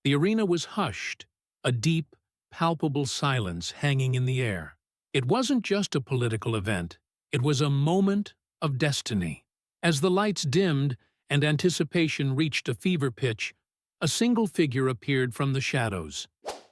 The arena was hushed, a deep, palpable silence hanging in the air. It wasn't just a political event, it was a moment of destiny. As the lights dimmed and anticipation reached a fever pitch, a single figure appeared from the shadows.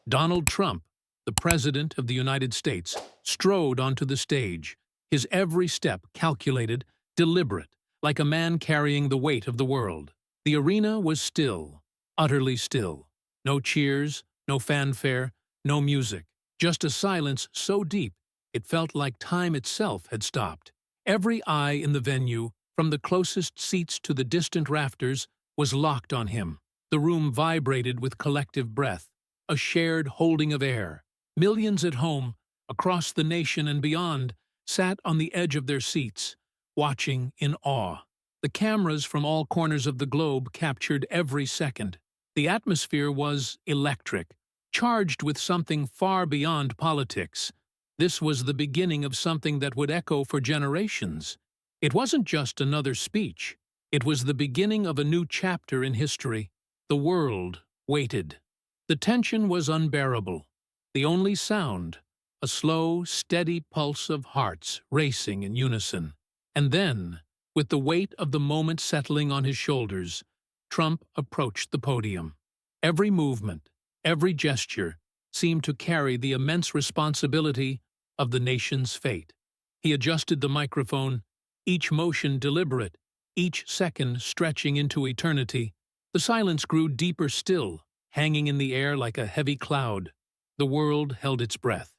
Donald Trump, the President of the United States, strode onto the stage, his every step calculated, deliberate, like a man carrying the weight of the world. The arena was still, utterly still. No cheers, no fanfare, no music, just a silence so deep it felt like time itself had stopped. Every eye in the venue, from the closest seats to the distant rafters, was locked on him. The room vibrated with collective breath, a shared holding of air. Millions at home, across the nation and beyond, sat on the edge of their seats, watching in awe. The cameras from all corners of the globe captured every second. The atmosphere was electric, charged with something far beyond politics. This was the beginning of something that would echo for generations. It wasn't just another speech. It was the beginning of a new chapter in history. The world waited. The tension was unbearable. The only sound, a slow, steady pulse of hearts racing in unison. And then, with the weight of the moment settling on his shoulders, Trump approached the podium. Every movement, every gesture, seemed to carry the immense responsibility of the nation's fate. He adjusted the microphone, each motion deliberate, each second stretching into eternity. The silence grew deeper still, hanging in the air like a heavy cloud. The world held its breath.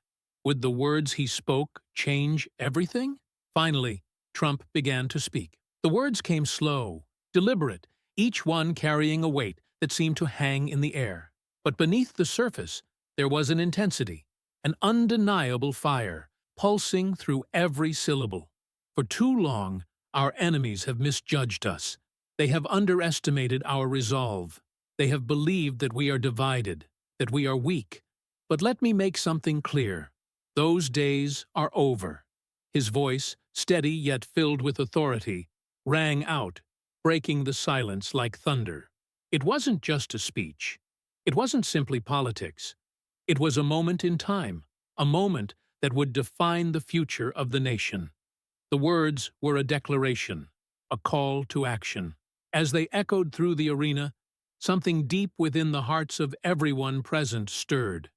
Would the words he spoke change everything? Finally, Trump began to speak. The words came slow, deliberate, each one carrying a weight that seemed to hang in the air. But beneath the surface, there was an intensity, an undeniable fire, pulsing through every syllable. For too long, our enemies have misjudged us. They have underestimated our resolve. They have believed that we are divided, that we are weak. But let me make something clear. Those days are over. His voice, steady yet filled with authority, rang out, breaking the silence like thunder. It wasn't just a speech. It wasn't simply politics. It was a moment in time, a moment that would define the future of the nation. The words were a declaration, a call to action. As they echoed through the arena, something deep within the hearts of everyone present stirred.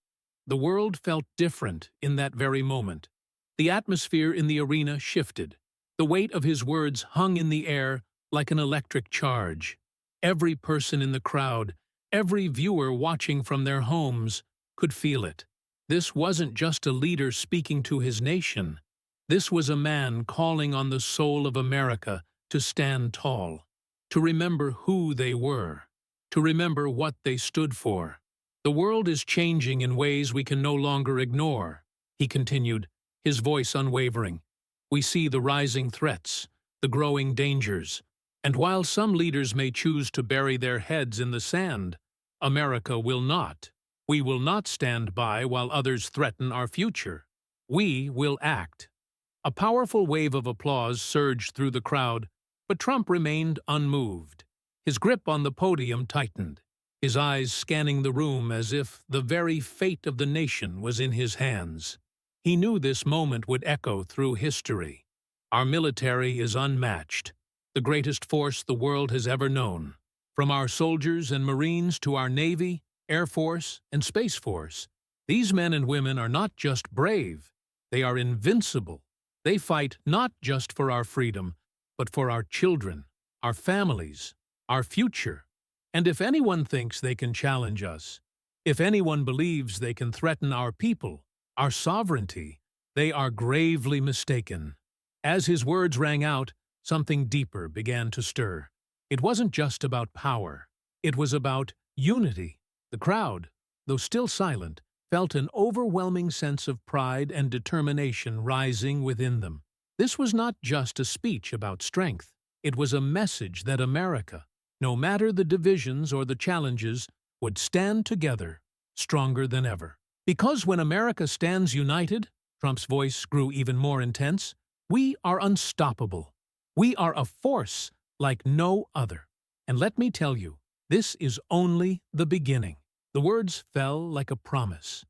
The world felt different in that very moment. The atmosphere in the arena shifted. The weight of his words hung in the air like an electric charge. Every person in the crowd, every viewer watching from their homes, could feel it. This wasn't just a leader speaking to his nation. This was a man calling on the soul of America to stand tall, to remember who they were, to remember what they stood for. The world is changing in ways we can no longer ignore, he continued, his voice unwavering. We see the rising threats, the growing dangers, and while some leaders may choose to bury their heads in the sand, America will not. We will not stand by while others threaten our future. We will act. A powerful wave of applause surged through the crowd, but Trump remained unmoved. His grip on the podium tightened, his eyes scanning the room as if the very fate of the nation was in his hands. He knew this moment would echo through history. Our military is unmatched, the greatest force the world has ever known. From our soldiers and Marines to our Navy, Air Force, and Space Force, these men and women are not just brave, they are invincible. They fight not just for our freedom, but for our children, our families, our future. And if anyone thinks they can challenge us, if anyone believes they can threaten our people, our sovereignty, they are gravely mistaken. As his words rang out, something deeper began to stir. It wasn't just about power. It was about unity. The crowd, though still silent, felt an overwhelming sense of pride and determination rising within them. This was not just a speech about strength. It was a message that America, no matter the divisions or the challenges, would stand together, stronger than ever. Because when America stands united, Trump's voice grew even more intense, we are unstoppable. We are a force like no other. And let me tell you, this is only the beginning. The words fell like a promise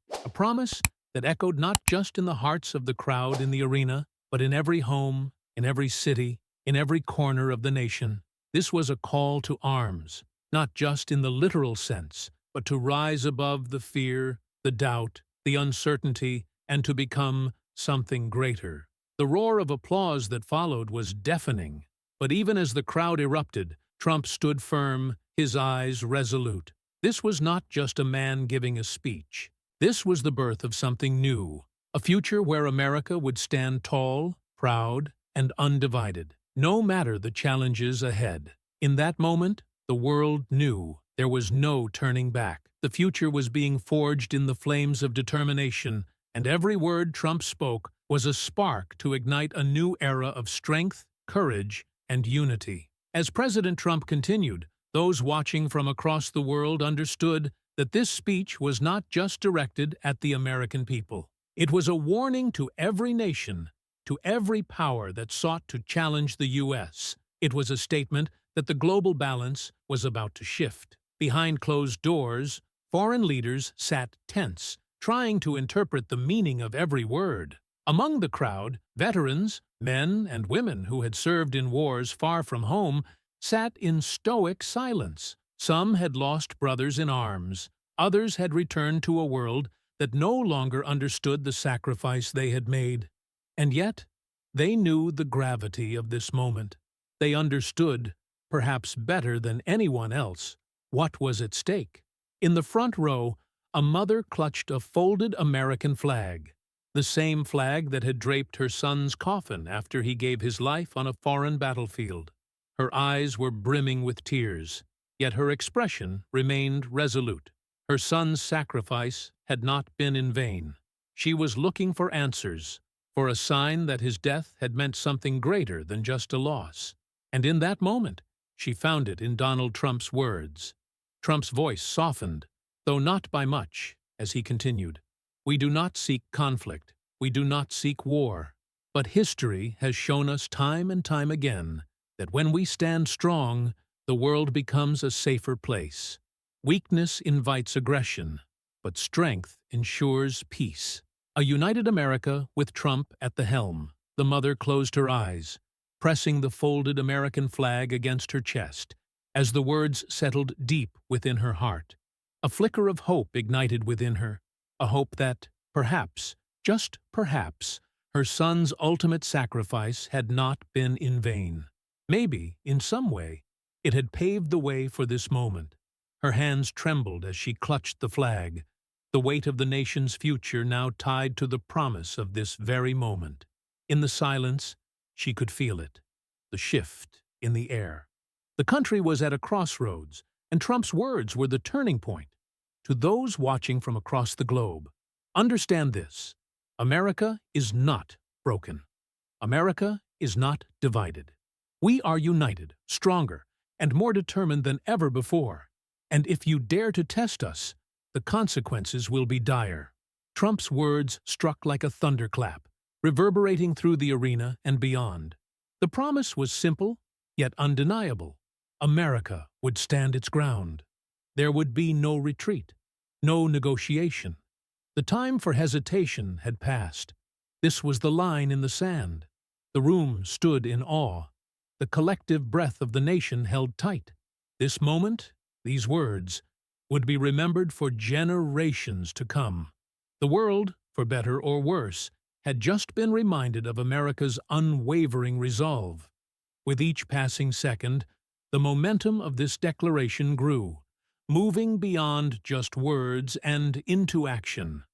that echoed not just in the hearts of the crowd in the arena, but in every home, in every city, in every corner of the nation. This was a call to arms, not just in the literal sense, but to rise above the fear, the doubt, the uncertainty, and to become something greater. The roar of applause that followed was deafening, but even as the crowd erupted, Trump stood firm, his eyes resolute. This was not just a man giving a speech. This was the birth of something new, a future where America would stand tall, proud, and undivided, no matter the challenges ahead. In that moment, the world knew there was no turning back. The future was being forged in the flames of determination, and every word Trump spoke was a spark to ignite a new era of strength, courage, and unity. As President Trump continued, those watching from across the world understood that this speech was not just directed at the American people. It was a warning to every nation, to every power that sought to challenge the U.S. It was a statement that the global balance was about to shift. Behind closed doors, foreign leaders sat tense, trying to interpret the meaning of every word. Among the crowd, veterans, men and women who had served in wars far from home, sat in stoic silence. Some had lost brothers in arms. Others had returned to a world that no longer understood the sacrifice they had made. And yet, they knew the gravity of this moment. They understood, perhaps better than anyone else, what was at stake. In the front row, a mother clutched a folded American flag, the same flag that had draped her son's coffin after he gave his life on a foreign battlefield. Her eyes were brimming with tears, yet her expression remained resolute. Her son's sacrifice had not been in vain. She was looking for answers, for a sign that his death had meant something greater than just a loss. And in that moment, she found it in Donald Trump's words. Trump's voice softened, though not by much, as he continued, "We do not seek conflict. We do not seek war. But history has shown us time and time again that when we stand strong, the world becomes a safer place. Weakness invites aggression, but strength ensures peace." A united America with Trump at the helm. The mother closed her eyes, pressing the folded American flag against her chest, as the words settled deep within her heart. A flicker of hope ignited within her, a hope that, perhaps, just perhaps, her son's ultimate sacrifice had not been in vain. Maybe, in some way, it had paved the way for this moment. Her hands trembled as she clutched the flag, the weight of the nation's future now tied to the promise of this very moment. In the silence, she could feel it, the shift in the air. The country was at a crossroads, and Trump's words were the turning point. To those watching from across the globe, understand this: America is not broken. America is not divided. We are united, stronger, and more determined than ever before. And if you dare to test us, the consequences will be dire. Trump's words struck like a thunderclap, reverberating through the arena and beyond. The promise was simple, yet undeniable. America would stand its ground. There would be no retreat, no negotiation. The time for hesitation had passed. This was the line in the sand. The room stood in awe. The collective breath of the nation held tight. This moment, these words, would be remembered for generations to come. The world, for better or worse, had just been reminded of America's unwavering resolve. With each passing second, the momentum of this declaration grew, moving beyond just words and into action.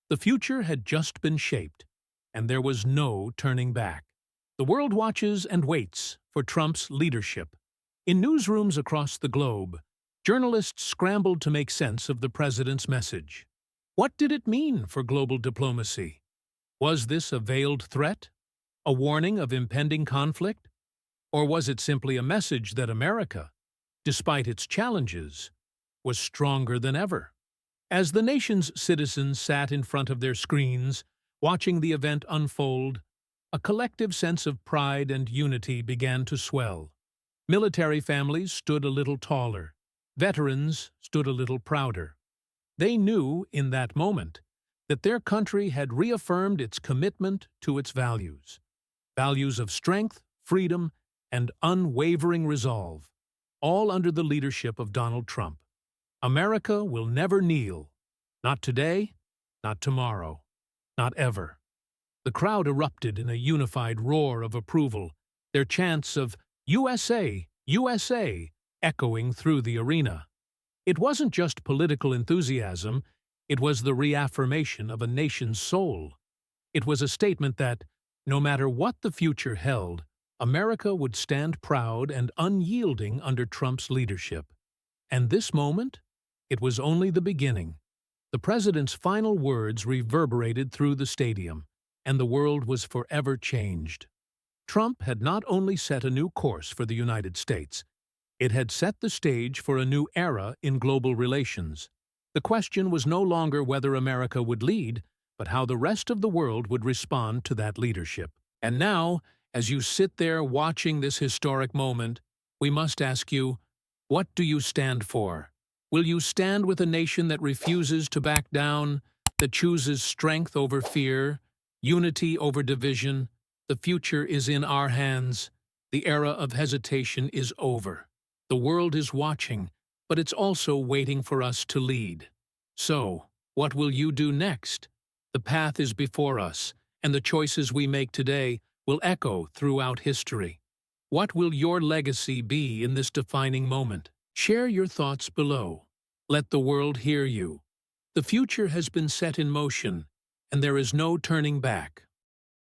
The future had just been shaped, and there was no turning back. The world watches and waits for Trump's leadership. In newsrooms across the globe, journalists scrambled to make sense of the president's message. What did it mean for global diplomacy? Was this a veiled threat? A warning of impending conflict? Or was it simply a message that America, despite its challenges, was stronger than ever? As the nation's citizens sat in front of their screens, watching the event unfold, a collective sense of pride and unity began to swell. Military families stood a little taller. Veterans stood a little prouder. They knew, in that moment, that their country had reaffirmed its commitment to its values. Values of strength, freedom, and unwavering resolve, all under the leadership of Donald Trump. America will never kneel. Not today, not tomorrow, not ever. The crowd erupted in a unified roar of approval, their chants of USA, USA echoing through the arena. It wasn't just political enthusiasm, it was the reaffirmation of a nation's soul. It was a statement that, no matter what the future held, America would stand proud and unyielding under Trump's leadership. And this moment? It was only the beginning. The president's final words reverberated through the stadium, and the world was forever changed. Trump had not only set a new course for the United States, it had set the stage for a new era in global relations. The question was no longer whether America would lead, but how the rest of the world would respond to that leadership. And now, as you sit there watching this historic moment, we must ask you, what do you stand for? Will you stand with a nation that refuses to back down, that chooses strength over fear, unity over division? The future is in our hands. The era of hesitation is over. The world is watching, but it's also waiting for us to lead. So, what will you do next? The path is before us, and the choices we make today will echo throughout history. What will your legacy be in this defining moment? Share your thoughts below. Let the world hear you. The future has been set in motion, and there is no turning back.